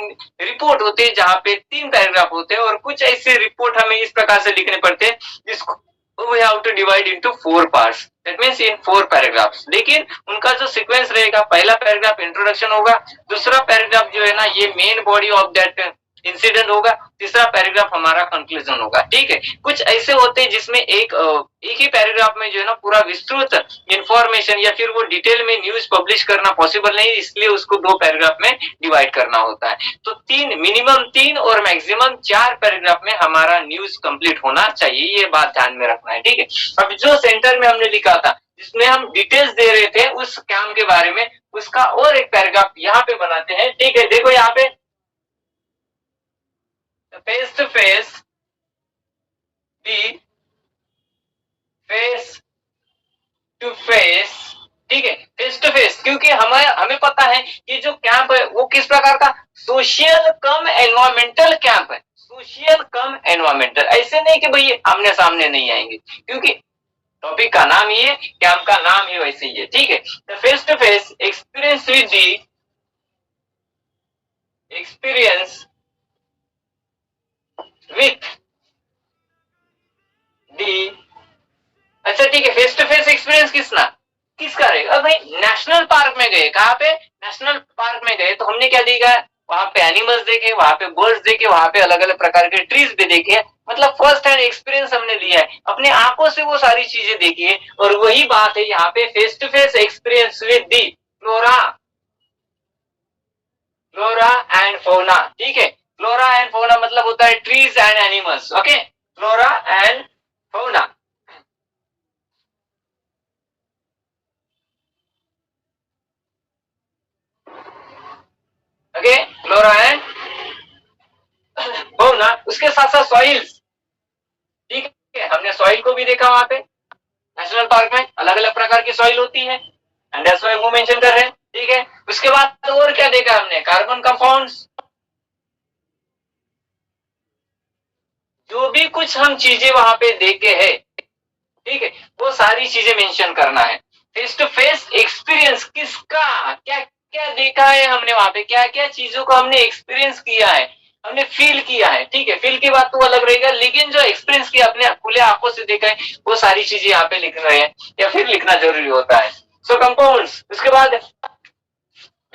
S1: रिपोर्ट होती है जहां पे 3 पैराग्राफ होते हैं, और कुछ ऐसे रिपोर्ट हमें इस प्रकार से लिखने पड़ते हैं जिसको we have to divide into 4 parts, that means in 4 paragraphs। लेकिन उनका जो सीक्वेंस रहेगा, पहला पैराग्राफ इंट्रोडक्शन होगा, दूसरा पैराग्राफ जो है ना ये main body of that incident होगा, तीसरा पैराग्राफ हमारा कंक्लूजन होगा, ठीक है। कुछ ऐसे होते हैं जिसमें एक ही पैराग्राफ में जो है ना पूरा विस्तृत इंफॉर्मेशन या फिर वो डिटेल में न्यूज पब्लिश करना पॉसिबल नहीं, इसलिए उसको 2 पैराग्राफ में डिवाइड करना होता है। तो 3, मिनिमम 3 और मैक्सिमम 4 पैराग्राफ में हमारा न्यूज कंप्लीट होना चाहिए, ये बात ध्यान में रखना है, ठीक है। अब जो सेंटर में हमने लिखा था जिसमें हम डिटेल्स दे रहे थे उस काम के बारे में, उसका और एक पैराग्राफ यहाँ पे बनाते हैं, ठीक है। देखो यहाँ पे face to face, the face to face, ठीक है, फेस टू फेस, क्योंकि हमें पता है कि जो कैंप है वो किस प्रकार का, सोशल कम एनवायरमेंटल कैंप है, सोशल कम एनवायरमेंटल, ऐसे नहीं कि भाई आमने सामने नहीं आएंगे, क्योंकि टॉपिक का नाम ही है, कैंप का नाम ही वैसे ही है, ठीक है। Face to face experience with the, experience with the, अच्छा ठीक है, फेस टू फेस एक्सपीरियंस किसका रहेगा भाई, नेशनल पार्क में गए, कहाँ पे, नेशनल पार्क में गए, तो हमने क्या देखा, वहां पे एनिमल्स देखे, वहां पे बर्ड्स देखे, वहां पे अलग अलग प्रकार के ट्रीज भी देखे, मतलब फर्स्ट हैंड एक्सपीरियंस हमने लिया है, अपने आंखों से वो सारी चीजें देखी है, और वही बात है यहाँ पे face to face experience with the flora, flora and fauna, ठीक है। फ्लोरा एंड फौना मतलब होता है trees and animals, okay, flora and fauna, okay, flora and fauna. उसके साथ साथ सॉइल्स, ठीक है, हमने सॉइल को भी देखा वहां पे नेशनल पार्क में, अलग अलग प्रकार की सॉइल होती है, एंड दैट्स व्हाई वो मेंशन कर रहे हैं, ठीक है। उसके बाद तो और क्या देखा हमने, कार्बन कंपाउंड्स, जो भी कुछ हम चीजें वहां पे देखे हैं, ठीक है, वो सारी चीजें मेंशन करना है। फेस टू फेस एक्सपीरियंस किसका, क्या क्या देखा है हमने वहां पे, क्या क्या चीजों को हमने एक्सपीरियंस किया है, हमने फील किया है, ठीक है। फील की बात तो अलग रहेगा, लेकिन जो एक्सपीरियंस किया, अपने खुले आंखों से देखा है, वो सारी चीजें यहाँ पे लिख रहे हैं या फिर लिखना जरूरी होता है। सो कंपाउंड्स, उसके बाद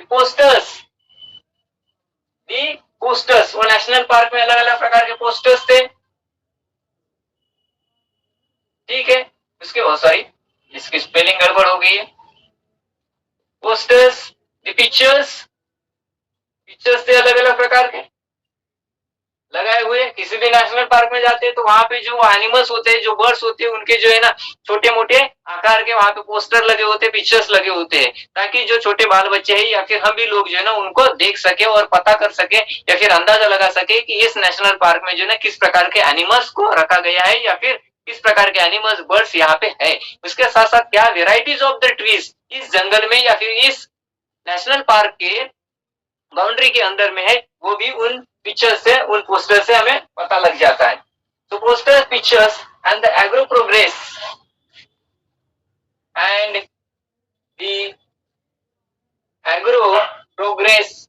S1: पोस्टर्स, दी पोस्टर्स, वो नेशनल पार्क में अलग अलग प्रकार के पोस्टर्स थे, ठीक है। उसके सॉरी इसकी स्पेलिंग गड़बड़ हो गई है, पोस्टर्स, द पिक्चर्स, पिक्चर्स थे अलग अलग प्रकार के, लगाए हुए। किसी भी नेशनल पार्क में जाते हैं तो वहां पे जो एनिमल्स होते हैं, जो बर्ड्स होते हैं, उनके जो है ना छोटे मोटे आकार के वहां पे पोस्टर लगे होते हैं, पिक्चर्स लगे होते हैं, ताकि जो छोटे बाल बच्चे हैं या फिर हम भी लोग जो है ना उनको देख सके और पता कर सके या फिर अंदाजा लगा सके कि इस नेशनल पार्क में जो है ना किस प्रकार के एनिमल्स को रखा गया है या फिर किस प्रकार के एनिमल्स बर्ड्स यहाँ पे है। उसके साथ साथ क्या वेराइटीज ऑफ द ट्रीज इस जंगल में या फिर इस नेशनल पार्क के बाउंड्री के अंदर में है, वो भी उन पिक्चर से, उन पोस्टर से हमें पता लग जाता है। तो poster, pictures and the agro progress and the agro progress.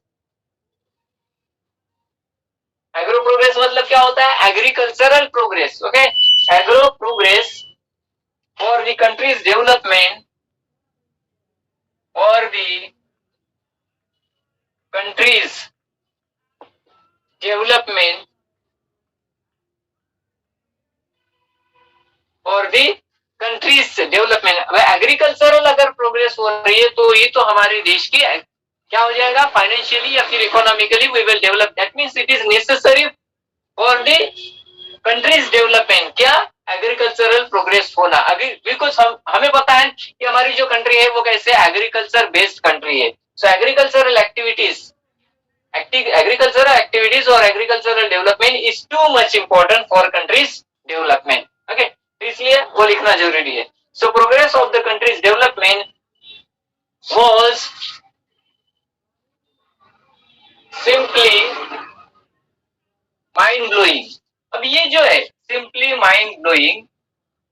S1: Agro progress मतलब क्या होता है? Agricultural progress. Okay, agro progress for the countries development, for the countries development, और दी कंट्रीज डेवलपमेंट। एग्रीकल्चरल अगर प्रोग्रेस हो रही है तो ये तो हमारे देश की क्या हो जाएगा? फाइनेंशियली या फिर economically we will develop. That means it is necessary for the countries development. क्या? एग्रीकल्चरल प्रोग्रेस होना। अभी बिकॉज हमें पता है कि हमारी जो कंट्री है वो कैसे एग्रीकल्चर बेस्ड कंट्री है। So agricultural activities, agricultural activities or agricultural development is too much important for countries development. Okay, इसलिए वो लिखना जरूरी है। So progress of the country's development was simply mind blowing। अब ये जो है simply mind blowing,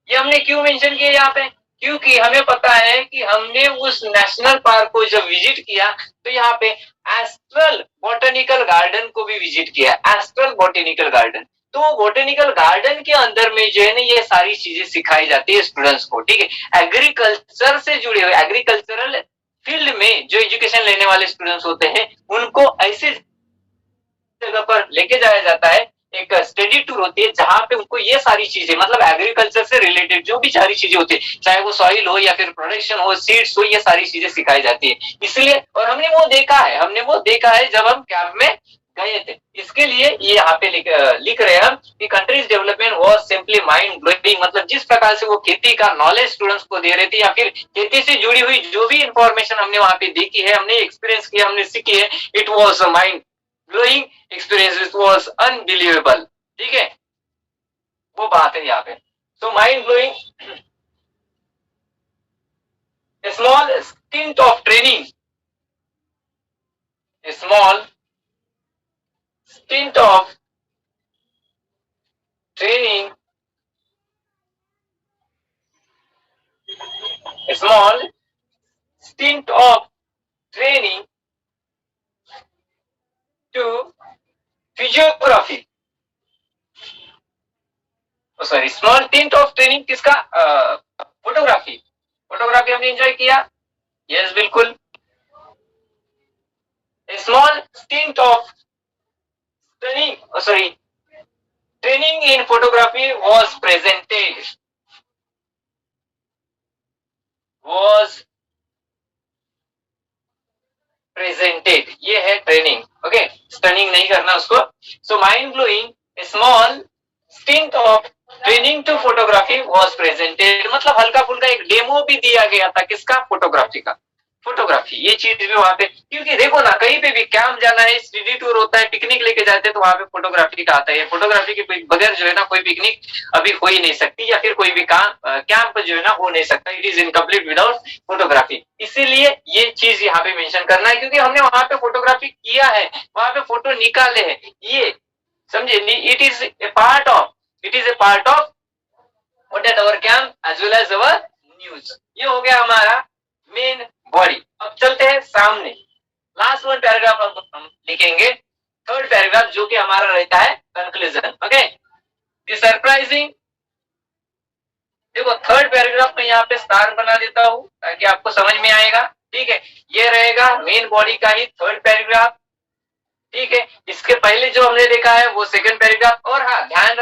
S1: ये हमने क्यों मेंशन किया यहाँ पे? क्योंकि हमें पता है कि हमने उस नेशनल पार्क को जब विजिट किया तो यहाँ पे एस्ट्रल बॉटनिकल गार्डन को भी विजिट किया। एस्ट्रल बॉटनिकल गार्डन, तो बॉटनिकल गार्डन के अंदर में जो है ना ये सारी चीजें सिखाई जाती है स्टूडेंट्स को। ठीक है, एग्रीकल्चर से जुड़े हुए, एग्रीकल्चरल फील्ड में जो एजुकेशन लेने वाले स्टूडेंट्स होते हैं उनको ऐसे जगह पर लेके जाया जाता है, एक स्टडी टूर होती है जहां पे उनको ये सारी चीजें, मतलब एग्रीकल्चर से रिलेटेड जो भी सारी चीजें होती है, चाहे वो सॉइल हो या फिर प्रोडक्शन हो, सीड्स हो, ये सारी चीजें सिखाई जाती है। इसलिए, और हमने वो देखा है जब हम कैंप में गए थे। इसके लिए ये यहाँ पे लिख रहे हैं हम कि countries development was simply mind blowing. मतलब जिस प्रकार से वो खेती का नॉलेज स्टूडेंट्स को दे रहे थे या फिर खेती से जुड़ी हुई जो भी इंफॉर्मेशन हमने वहां पे देखी है, हमने एक्सपीरियंस किया, हमने सीखी है, it was a mind blowing experience, it was unbelievable. ठीक है, वो बात है यहाँ पे। सो mind blowing, small stint of training, small stint of training, a small stint of training to physiography, sorry, small stint of training किसका? Photography. Photography हमने enjoy किया, यस बिल्कुल। A small stint of training in photography was presented, ये है training. Okay, stunning नहीं करना उसको। So mind blowing, small stint of training to photography was presented, मतलब हल्का फुल्का एक डेमो भी दिया गया था। किसका? फोटोग्राफी का। फोटोग्राफी, ये चीज भी वहां पे, क्योंकि देखो ना कहीं पे भी कैंप जाना है, स्टडी टूर होता है, पिकनिक लेके जाते हैं तो वहां पे फोटोग्राफी का आता है। फोटोग्राफी के बगैर जो है ना कोई पिकनिक अभी हो ही नहीं सकती या फिर कोई भी कैंप जो है ना हो नहीं सकता। It is incomplete without photography. इसीलिए ये चीज यहाँ पे मेंशन करना है, क्योंकि हमने वहां पे फोटोग्राफी किया है, वहां पे फोटो निकाले हैं, ये समझे। It is a part of what at our camp as well as our news. ये हो गया हमारा मेन बॉडी। अब चलते हैं सामने, लास्ट वन पैराग्राफ हम लिखेंगे, थर्ड पैराग्राफ, जो कि हमारा रहता है कंक्लूजन। ओके, सरप्राइजिंग, देखो थर्ड पैराग्राफ में यहाँ पे स्टार बना देता हूं ताकि आपको समझ में आएगा। ठीक है, ये रहेगा मेन बॉडी का ही थर्ड पैराग्राफ। ठीक है, इसके पहले जो हमने देखा है वो सेकंड पैराग्राफ। और हाँ, ध्यान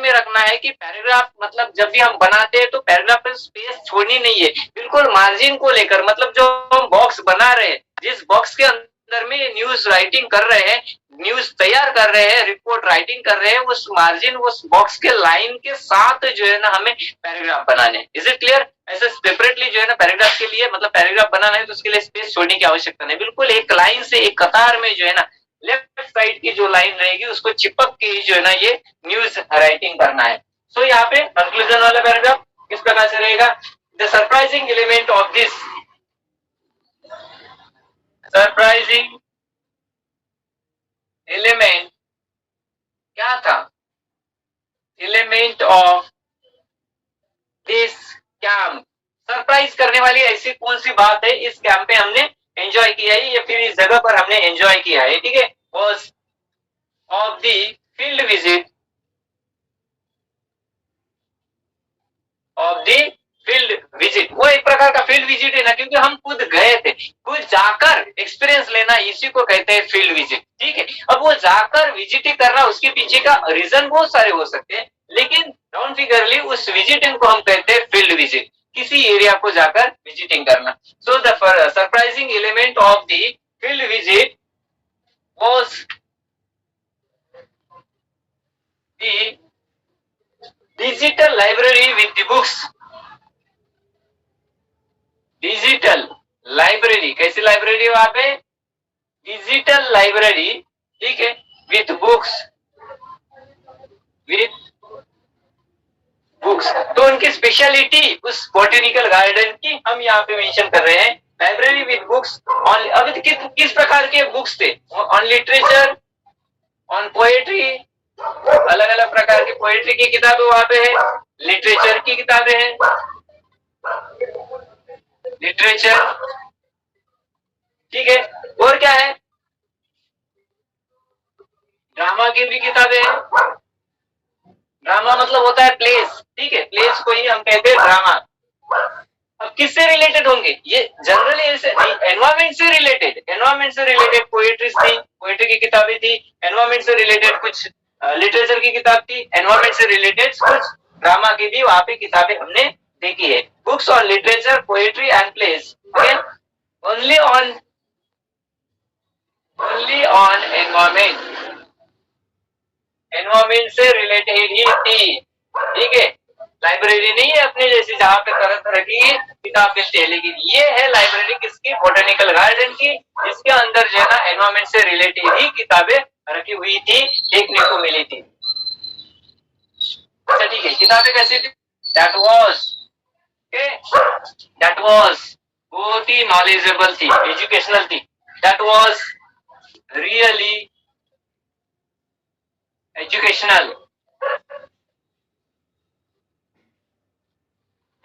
S1: में रखना है कि पैराग्राफ मतलब जब भी हम बनाते हैं तो पैराग्राफ में स्पेस छोड़नी नहीं है, बिल्कुल मार्जिन को लेकर। मतलब जो हम बॉक्स बना रहे हैं, जिस बॉक्स के अंदर में न्यूज राइटिंग कर रहे हैं, न्यूज तैयार कर रहे हैं, रिपोर्ट राइटिंग कर रहे हैं, उस मार्जिन उस बॉक्स के लाइन के साथ जो है ना हमें पैराग्राफ बनाने। Is it clear? ऐसे सेपरेटली जो है ना पैराग्राफ के लिए, मतलब पैराग्राफ बनाना है तो उसके लिए स्पेस छोड़ने की आवश्यकता नहीं, बिल्कुल एक लाइन से एक कतार में जो है ना लेफ्ट साइड की जो लाइन रहेगी उसको चिपक के जो है ना ये न्यूज राइटिंग करना है। सो यहाँ पे कंक्लूजन वाला पैराग्राफ किस प्रकार से रहेगा? The surprising element of this, surprising element क्या था? Element of this camp, surprise करने वाली ऐसी कौन सी बात है इस कैंप पे हमने एंजॉय किया है या फिर इस जगह पर हमने एंजॉय किया है, ठीक है। Was of the field visit, of the field visit, वो एक प्रकार का फील्ड विजिट है ना, क्योंकि हम खुद गए थे, खुद जाकर एक्सपीरियंस लेना, इसी को कहते हैं फील्ड विजिट, ठीक है। अब वो जाकर विजिट करना, उसके पीछे का रीजन बहुत सारे हो सकते हैं, लेकिन डाउन फिगरली उस विजिटिंग को हम कहते हैं फील्ड विजिट, किसी एरिया को जाकर विजिटिंग करना। So the surprising element of the field visit was the digital library with the books, digital library, कैसी लाइब्रेरी वहां पे? डिजिटल लाइब्रेरी, ठीक है, विथ बुक्स, विथ बुक्स। तो उनकी स्पेशलिटी उस बॉटेनिकल गार्डन की हम यहाँ पे मेंशन कर रहे हैं, लाइब्रेरी विथ बुक्स ऑन, अभी किस प्रकार के बुक्स थे? ऑन लिटरेचर, ऑन पोएट्री, अलग अलग प्रकार की पोएट्री की किताबें वहां पे है, लिटरेचर की किताबें हैं, लिटरेचर, ठीक है, और क्या है? ड्रामा की भी किताबें हैं, ड्रामा मतलब होता है प्लेस, ठीक है, प्लेस को ही हम कहते हैं ड्रामा। अब किससे रिलेटेड होंगे ये? जनरली ऐसे नहीं, एनवायरमेंट से रिलेटेड, एनवायरमेंट से रिलेटेड पोएट्री थी, पोएट्री की किताबें थी, एनवायरमेंट से रिलेटेड कुछ लिटरेचर की किताब थी, एनवायरमेंट से रिलेटेड कुछ ड्रामा की भी वहां पे किताबें हमने देखी है। Books on literature, poetry and place, only on environment, environment से रिलेटेड ही थी, ठीक है। लाइब्रेरी नहीं है अपने जैसी जहाँ पे तरह तरह की किताब मिलती है, लेकिन ये है लाइब्रेरी किसकी? बॉटेनिकल गार्डन की, जिसके अंदर जो है ना एनवायरमेंट से रिलेटेड ही किताबें रखी हुई थी, देखने को मिली थी। अच्छा ठीक है, किताबें कैसी थी? दैट वाज बहुत ही नॉलेजेबल थी, एजुकेशनल थी, that was really educational,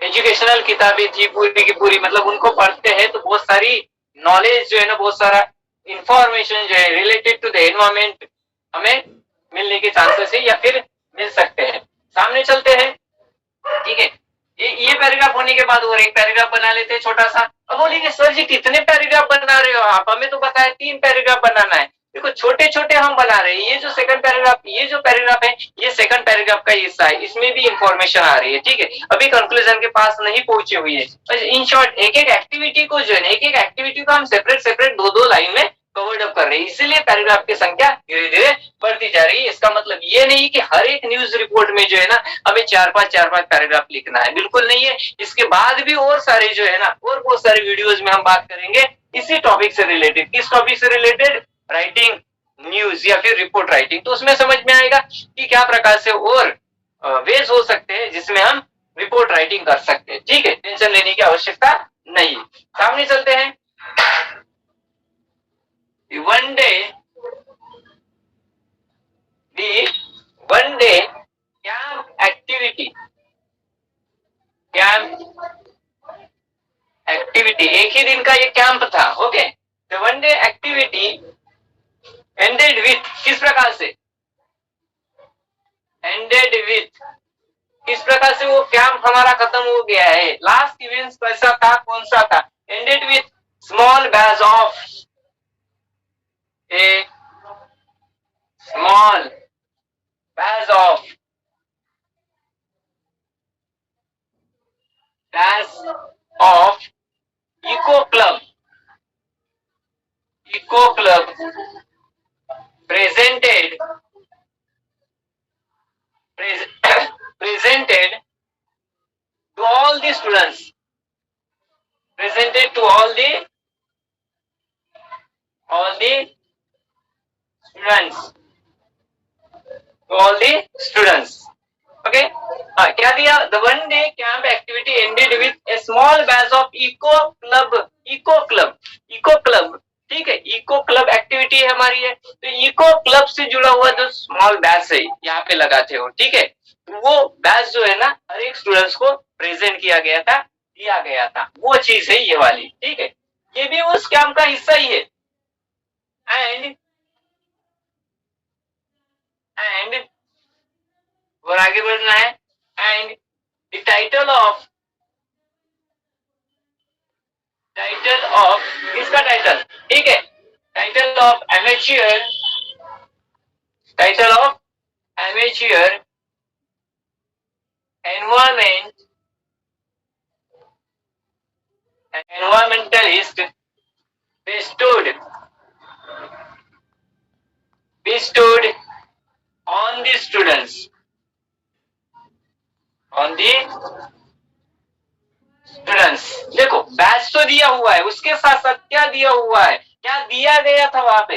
S1: educational किताबें थी पूरी की पूरी, मतलब उनको पढ़ते हैं तो बहुत सारी नॉलेज जो है ना, बहुत सारा इंफॉर्मेशन जो है रिलेटेड टू द एनवायरमेंट हमें मिलने के चांसेस है या फिर मिल सकते हैं। सामने चलते हैं, ठीक है। ये पैराग्राफ होने के बाद और एक पैराग्राफ बना लेते हैं छोटा सा। अब बोलेंगे सर जी कितने पैराग्राफ बना रहे हो आप, हमें तो बताया 3 पैराग्राफ बनाना है। देखो छोटे छोटे हम बना रहे हैं, ये जो सेकंड पैराग्राफ, ये जो पैराग्राफ है ये सेकंड पैराग्राफ का हिस्सा है, इसमें भी इंफॉर्मेशन आ रही है, ठीक है, अभी कंक्लूजन के पास नहीं पहुंचे हुई है। इन शॉर्ट एक एक एक्टिविटी को जो है, एक एक एक्टिविटी को हम सेपरेट सेपरेट 2-2 लाइन में कवर्ड अप कर रहे हैं, इसीलिए पैराग्राफ की संख्या धीरे धीरे बढ़ती जा रही है। इसका मतलब ये नहीं कि हर एक न्यूज रिपोर्ट में जो है ना हमें 4-5 पैराग्राफ लिखना है, बिल्कुल नहीं है। इसके बाद भी और सारे जो है ना, और बहुत सारे वीडियोज में हम बात करेंगे इसी टॉपिक से रिलेटेड। किस टॉपिक से रिलेटेड? राइटिंग न्यूज या फिर रिपोर्ट राइटिंग। तो उसमें समझ में आएगा कि क्या प्रकार से और वेज हो सकते हैं जिसमें हम रिपोर्ट राइटिंग कर सकते हैं, ठीक है, टेंशन लेने की आवश्यकता नहीं। सामने चलते हैं, वन डे कैंप एक्टिविटी, एक ही दिन का ये कैंप था, okay. The one day activity ended with, किस प्रकार से एंडेड विथ, किस प्रकार से वो कैंप हमारा खत्म हो गया है। लास्ट इवेंट कैसा था, कौन सा था? Ended with small batch of, a small batch of, eco club presented presented to all the students, presented to all the students, to all the students. Okay क्या दिया? The one day camp activity ended with a small batch of eco club, ठीक है, eco club activity है हमारी है, तो eco club से जुड़ा हुआ जो स्मॉल बैच है यहाँ पे लगाते हो, ठीक है, वो बैच जो है ना हर एक स्टूडेंट्स को प्रेजेंट किया गया था, दिया गया था, वो चीज है ये वाली, ठीक है, ये भी उस कैंप का हिस्सा ही है। एंड और आगे बढ़ना है। एंड द टाइटल ऑफ इसका टाइटल, ठीक है, title of amateur environmentalist bestowed on the students, देखो बैच तो दिया हुआ है, उसके साथ साथ क्या दिया हुआ है, क्या दिया गया था वहां पे,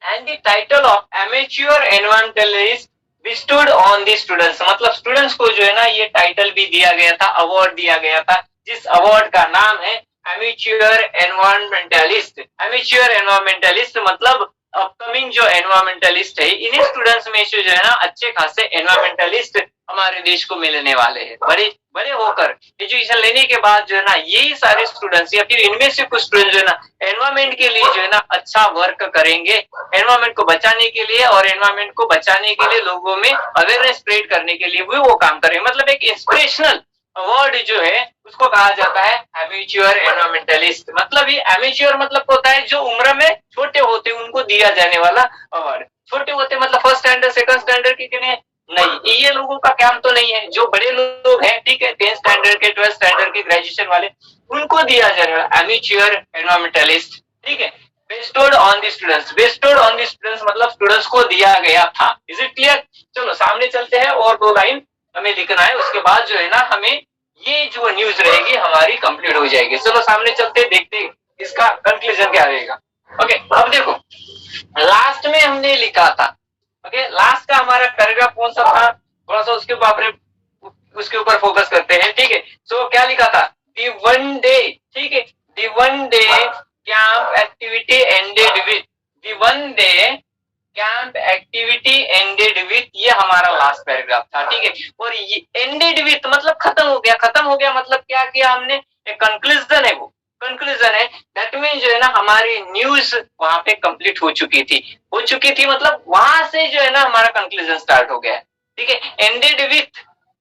S1: and the title of amateur environmentalist bestowed on the students, मतलब स्टूडेंट्स को जो है ना ये टाइटल भी दिया गया था, अवार्ड दिया गया था, जिस अवार्ड का नाम है एमेच्योर एनवायरमेंटलिस्ट मतलब अपकमिंग जो एनवायरमेंटलिस्ट है, इन्हीं स्टूडेंट्स में से जो है ना अच्छे खासे एनवायरमेंटलिस्ट हमारे देश को मिलने वाले हैं, बड़े होकर एजुकेशन लेने के बाद जो है ना यही सारे स्टूडेंट्स या फिर इनमें से कुछ स्टूडेंट जो है ना एनवायरमेंट के लिए जो है ना अच्छा वर्क करेंगे, एनवायरमेंट को बचाने के लिए, और एनवायरमेंट को बचाने के लिए लोगों में अवेयरनेस स्प्रेड करने के लिए भी वो काम करेंगे, मतलब एक इंस्पिरेशनल अवार्ड जो है उसको कहा जाता है एमेच्योर एनवायरमेंटलिस्ट। मतलब ये एमेच्योर मतलब होता है जो उम्र में छोटे होते उनको दिया जाने वाला अवार्ड, छोटे होते मतलब फर्स्ट स्टैंडर्ड सेकंड स्टैंडर्ड के लिए नहीं, ये लोगों का काम तो नहीं है, जो बड़े लोग हैं, ठीक है, 10th स्टैंडर्ड के 12th स्टैंडर्ड के ग्रेजुएशन वाले, उनको दिया जाने वाला एमेच्योर एनवायरमेंटलिस्ट, ठीक है, bestowed on the students मतलब स्टूडेंट्स को दिया गया था। Is it clear? चलो सामने चलते हैं और 2 लाइन हमें लिखना है, उसके बाद जो है ना हमें ये जो न्यूज रहेगी हमारी कंप्लीट हो जाएगी। चलो सामने चलते देखते इसका कंक्लूजन क्या रहेगा। ओके अब देखो लास्ट में हमने लिखा था, ओके लास्ट का हमारा पैराग्राफ कौन सा था, थोड़ा सा उसके ऊपर फोकस करते हैं, ठीक है। सो क्या लिखा था, दी वन डे, ठीक है, the one day camp activity ended with, the one day camp activity ended with, ये हमारा लास्ट पैराग्राफ था, ठीक है। और ये एंडेड विथ मतलब खत्म हो गया मतलब क्या किया हमने, एक कंक्लूजन है, वो कंक्लूजन है, दैट मीन जो है ना हमारी न्यूज वहां पे कंप्लीट हो चुकी थी मतलब वहां से जो है ना हमारा कंक्लूजन स्टार्ट हो गया, ठीक है।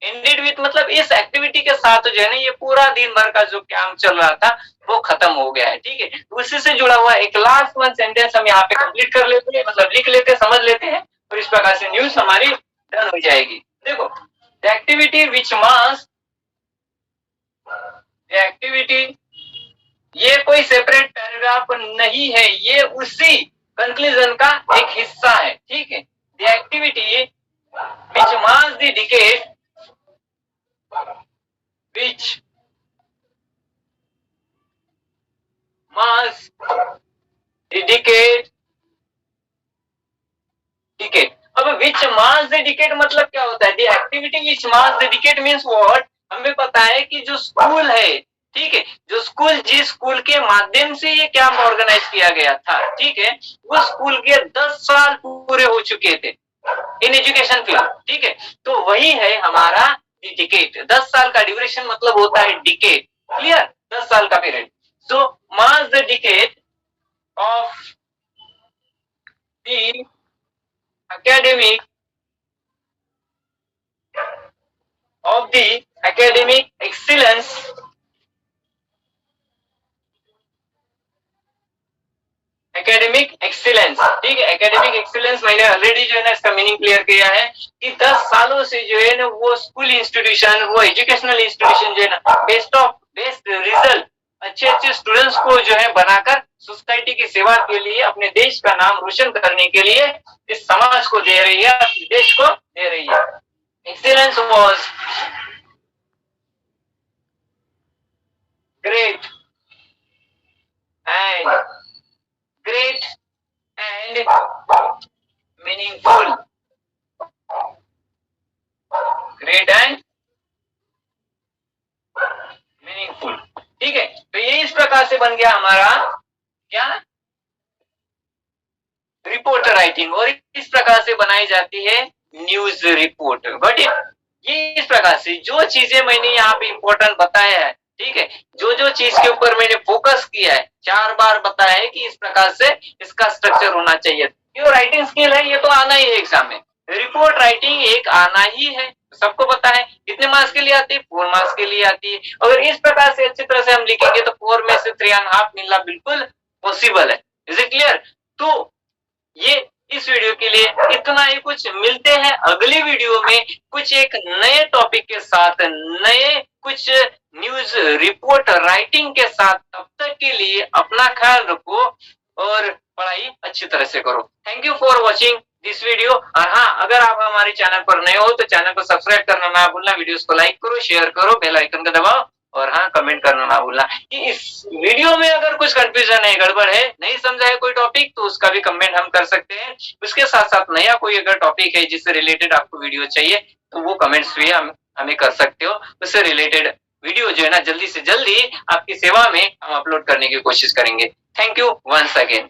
S1: एंडेड विथ मतलब इस एक्टिविटी के साथ जो है ना ये पूरा दिन भर का जो काम चल रहा था वो खत्म हो गया है, ठीक है। उसी से जुड़ा हुआ एक लास्ट वन सेंटेंस हम यहाँ पे कंप्लीट कर लेते हैं, मतलब लिख लेते हैं, समझ लेते हैं, और इस प्रकार से न्यूज हमारी डन हो जाएगी। देखो the activity which mass, the activity, ये कोई सेपरेट पैराग्राफ नहीं है, ये उसी कंक्लूजन का एक हिस्सा है, ठीक है। The activity which mass the decade, which mass dedicate, ठीक है। अब which mass dedicate मतलब क्या होता है, the activity which mass dedicate means what, हमें पता है कि जो स्कूल है, ठीक है, जो स्कूल जिस स्कूल के माध्यम से ये कैंप ऑर्गेनाइज किया गया था, ठीक है, वो स्कूल के 10 साल पूरे हो चुके थे इन एजुकेशन फील्ड, ठीक है। तो वही है हमारा डिकेट, 10 साल का ड्यूरेशन मतलब होता है डिकेट, क्लियर, 10 साल का period. So mass the decade of the academic excellence, ठीक है। एकेडमिक एक्सीलेंस मैंने ऑलरेडी जो है ना इसका मीनिंग क्लियर किया है कि 10 सालों से जो है ना वो स्कूल इंस्टीट्यूशन, वो एजुकेशनल इंस्टीट्यूशन जो है ना बेस्ट रिजल्ट, अच्छे अच्छे स्टूडेंट्स को जो है बनाकर सोसाइटी की सेवा के लिए, अपने देश का नाम रोशन करने के लिए इस समाज को दे रही है, अपने देश को दे रही है। Excellence was great and great and meaningful, great and meaningful। ठीक है, तो ये इस प्रकार से बन गया हमारा क्या, रिपोर्टर राइटिंग। और इस प्रकार से बनाई जाती है न्यूज रिपोर्ट। बट ये इस प्रकार से जो चीजें मैंने यहाँ पे इंपॉर्टेंट बताया है, ठीक है, जो जो चीज के ऊपर मैंने फोकस किया है, 4 बार बताया है कि इस प्रकार से इसका स्ट्रक्चर होना चाहिए। ये राइटिंग स्किल है, ये तो आना ही है एग्जाम में। रिपोर्ट राइटिंग एक आना ही है, सबको पता है। कितने मार्क्स के लिए आती है? 4 मार्क्स के लिए आती है। अगर इस प्रकार से अच्छी तरह से हम लिखेंगे तो 4 में से 3.5 मिलना बिल्कुल पॉसिबल है। Is it clear? तो ये इस वीडियो के लिए इतना ही कुछ। मिलते हैं अगली वीडियो में कुछ एक नए टॉपिक के साथ, नए कुछ न्यूज रिपोर्ट राइटिंग के साथ। तब तक के लिए अपना ख्याल रखो और पढ़ाई अच्छी तरह से करो। Thank you for watching this video. और हाँ, अगर आप हमारे चैनल पर नए हो तो चैनल को सब्सक्राइब करना ना भूलना, वीडियोस को लाइक करो, शेयर करो, बेल आइकन को दबाओ और हाँ, कमेंट करना ना भूलना कि इस वीडियो में अगर कुछ कंफ्यूजन है, गड़बड़ है, नहीं समझा है कोई टॉपिक, तो उसका भी कमेंट हम कर सकते हैं। उसके साथ साथ नया कोई अगर टॉपिक है जिससे रिलेटेड आपको वीडियो चाहिए तो वो कमेंट्स भी हमें कर सकते हो। उससे रिलेटेड वीडियो जो है ना, जल्दी से जल्दी आपकी सेवा में हम अपलोड करने की कोशिश करेंगे। Thank you once again.